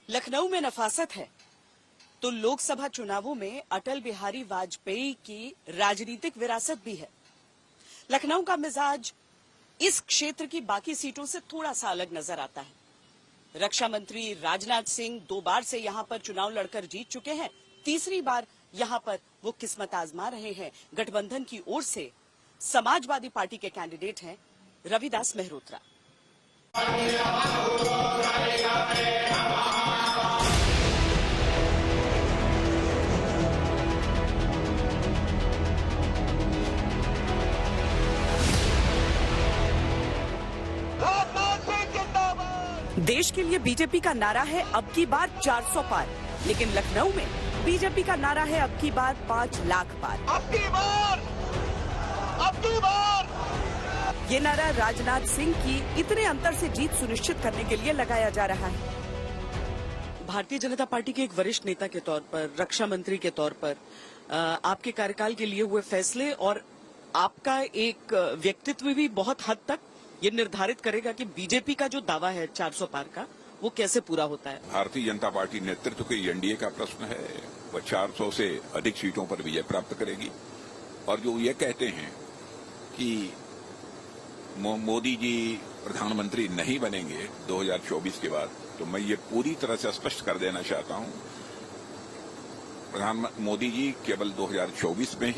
लखनऊ में नफासत है तो लोकसभा चुनावों में अटल बिहारी वाजपेयी की राजनीतिक विरासत भी है। लखनऊ का मिजाज इस क्षेत्र की बाकी सीटों से थोड़ा सा अलग नजर आता है। रक्षा मंत्री राजनाथ सिंह 2 बार से यहां पर चुनाव लड़कर जीत चुके हैं। तीसरी बार यहां पर वो किस्मत आजमा रहे हैं। गठबंधन की ओर से समाजवादी पार्टी के कैंडिडेट हैं रविदास मेहरोत्रा। देश के लिए बीजेपी का नारा है अब की बार 400 पार, लेकिन लखनऊ में बीजेपी का नारा है अब की बार 5 लाख पार। अब की बार ये नारा राजनाथ सिंह की इतने अंतर से जीत सुनिश्चित करने के लिए लगाया जा रहा है। भारतीय जनता पार्टी के एक वरिष्ठ नेता के तौर पर, रक्षा मंत्री के तौर पर आपके कार्यकाल के लिए हुए फैसले और आपका एक व्यक्तित्व भी बहुत हद तक ये निर्धारित करेगा कि बीजेपी का जो दावा है 400 पार का वो कैसे पूरा होता है। भारतीय जनता पार्टी नेतृत्व के एनडीए का प्रश्न है, वह 400 से अधिक सीटों पर विजय प्राप्त करेगी। और जो ये कहते हैं कि मोदी जी प्रधानमंत्री नहीं बनेंगे 2024 के बाद, तो मैं ये पूरी तरह से स्पष्ट कर देना चाहता हूं, मोदी जी केवल 2024 में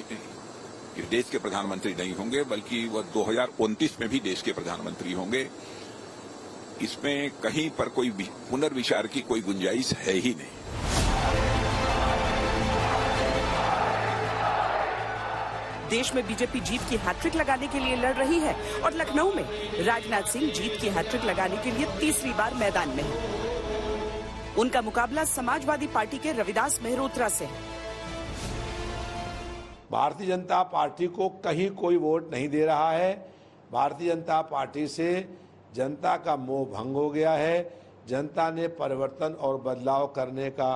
कि देश के प्रधानमंत्री नहीं होंगे, बल्कि वह 2029 में भी देश के प्रधानमंत्री होंगे। इसमें कहीं पर कोई पुनर्विचार की कोई गुंजाइश है ही नहीं। देश में बीजेपी जीत की हैट्रिक लगाने के लिए लड़ रही है और लखनऊ में राजनाथ सिंह जीत की हैट्रिक लगाने के लिए तीसरी बार मैदान में है। उनका मुकाबला समाजवादी पार्टी के रविदास मेहरोत्रा से है। भारतीय जनता पार्टी को कहीं कोई वोट नहीं दे रहा है। भारतीय जनता पार्टी से जनता का मोह भंग हो गया है। जनता ने परिवर्तन और बदलाव करने का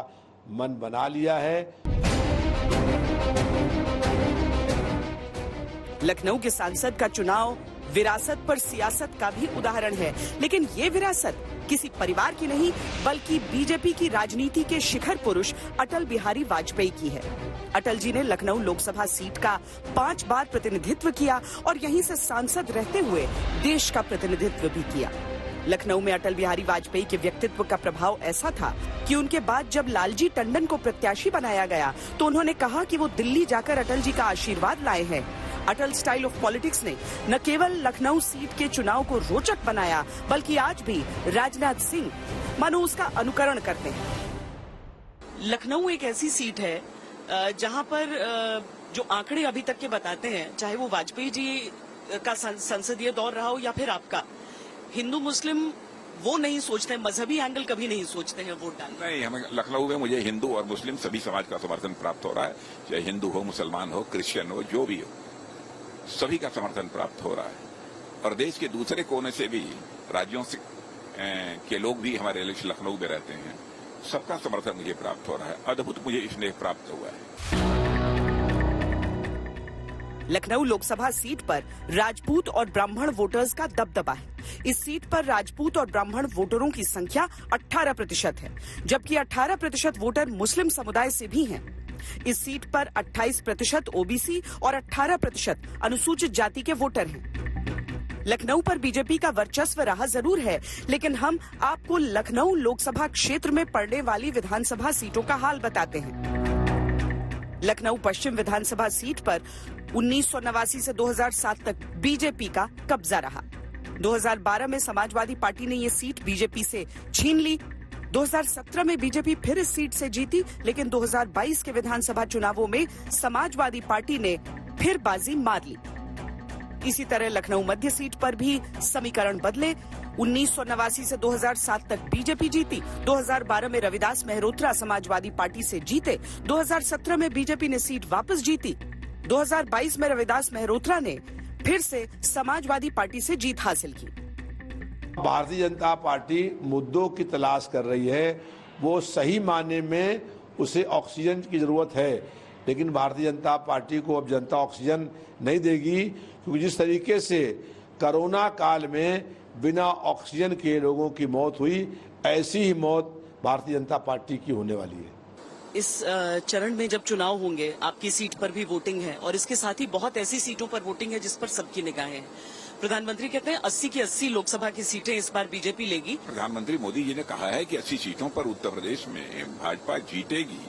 मन बना लिया है। लखनऊ के सांसद का चुनाव विरासत पर सियासत का भी उदाहरण है, लेकिन ये विरासत किसी परिवार की नहीं बल्कि बीजेपी की राजनीति के शिखर पुरुष अटल बिहारी वाजपेयी की है। अटल जी ने लखनऊ लोकसभा सीट का 5 बार प्रतिनिधित्व किया और यहीं से सांसद रहते हुए देश का प्रतिनिधित्व भी किया। लखनऊ में अटल बिहारी वाजपेयी के व्यक्तित्व का प्रभाव ऐसा था कि उनके बाद जब लालजी टंडन को प्रत्याशी बनाया गया तो उन्होंने कहा कि वो दिल्ली जाकर अटल जी का आशीर्वाद लाए हैं। अटल स्टाइल ऑफ पॉलिटिक्स ने न केवल लखनऊ सीट के चुनाव को रोचक बनाया, बल्कि आज भी राजनाथ सिंह मानो उसका अनुकरण करते हैं। लखनऊ एक ऐसी सीट है जहां पर जो आंकड़े अभी तक के बताते हैं, चाहे वो वाजपेयी जी का संसदीय दौर रहा हो या फिर आपका, हिंदू मुस्लिम वो नहीं सोचते, मजहबी एंगल कभी नहीं सोचते हैं वोट डालने। नहीं, हमें लखनऊ में मुझे हिंदू और मुस्लिम सभी समाज का समर्थन प्राप्त हो रहा है। चाहे हिंदू हो, मुसलमान हो, क्रिश्चियन हो, जो भी हो, सभी का समर्थन प्राप्त हो रहा है। और देश के दूसरे कोने से भी, राज्यों से के लोग भी हमारे लखनऊ में रहते हैं, सबका समर्थन मुझे प्राप्त हो रहा है। अद्भुत मुझे स्नेह प्राप्त हुआ है। लखनऊ लोकसभा सीट पर राजपूत और ब्राह्मण वोटर्स का दबदबा है। इस सीट पर राजपूत और ब्राह्मण वोटरों की संख्या 18% है, जबकि 18% वोटर मुस्लिम समुदाय से भी हैं। इस सीट पर 28% ओबीसी और 18% अनुसूचित जाति के वोटर हैं। लखनऊ पर बीजेपी का वर्चस्व रहा जरूर है, लेकिन हम आपको लखनऊ लोकसभा क्षेत्र में पड़ने वाली विधानसभा सीटों का हाल बताते हैं। लखनऊ पश्चिम विधानसभा सीट पर 1989 से 2007 तक बीजेपी का कब्जा रहा। 2012 में समाजवादी पार्टी ने ये सीट बीजेपी से छीन ली। 2017 में बीजेपी फिर इस सीट से जीती, लेकिन 2022 के विधानसभा चुनावों में समाजवादी पार्टी ने फिर बाजी मार ली। इसी तरह लखनऊ मध्य सीट पर भी समीकरण बदले। 1989 से 2007 तक बीजेपी जीती। 2012 में रविदास मेहरोत्रा समाजवादी पार्टी से जीते। 2017 में बीजेपी ने सीट वापस जीती। 2022 में रविदास मेहरोत्रा ने फिर से समाजवादी पार्टी से जीत हासिल की। भारतीय जनता पार्टी मुद्दों की तलाश कर रही है। वो सही मायने में उसे ऑक्सीजन की जरूरत है, लेकिन भारतीय जनता पार्टी को अब जनता ऑक्सीजन नहीं देगी, क्योंकि जिस तरीके से कोरोना काल में बिना ऑक्सीजन के लोगों की मौत हुई, ऐसी ही मौत भारतीय जनता पार्टी की होने वाली है। इस चरण में जब चुनाव होंगे, आपकी सीट पर भी वोटिंग है और इसके साथ ही बहुत ऐसी सीटों पर वोटिंग है जिस पर सबकी निगाहें हैं। प्रधानमंत्री कहते हैं 80 की 80 लोकसभा की सीटें इस बार बीजेपी लेगी। प्रधानमंत्री मोदी जी ने कहा है कि 80 सीटों पर उत्तर प्रदेश में भाजपा जीतेगी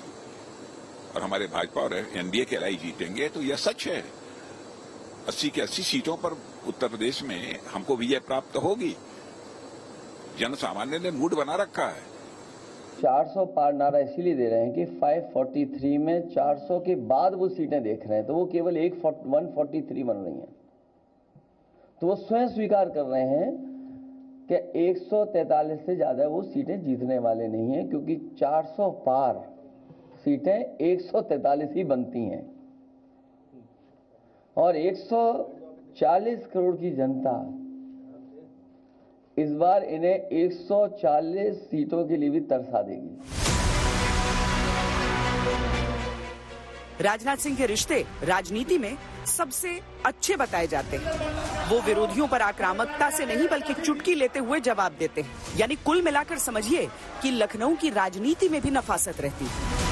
और हमारे भाजपा और एनडीए के अलाई जीतेंगे, तो यह सच है। 80 की 80 सीटों पर उत्तर प्रदेश में हमको विजय प्राप्त होगी। जन सामान्य ने मूड बना रखा है। 400 पार नारा इसीलिए दे रहे हैं कि 543 में 400 के बाद वो सीटें देख रहे हैं, तो वो केवल 143 बन रही हैं। तो वो स्वयं स्वीकार कर रहे हैं कि 143 से ज्यादा वो सीटें जीतने वाले नहीं हैं, क्योंकि 400 पार सीटें 143 ही बनती हैं और 140 करोड़ की जनता इस बार इन्हें 140 सीटों के लिए भी तरसा देगी। राजनाथ सिंह के रिश्ते राजनीति में सबसे अच्छे बताए जाते हैं। वो विरोधियों पर आक्रामकता से नहीं बल्कि चुटकी लेते हुए जवाब देते हैं। यानी कुल मिलाकर समझिए कि लखनऊ की राजनीति में भी नफासत रहती है।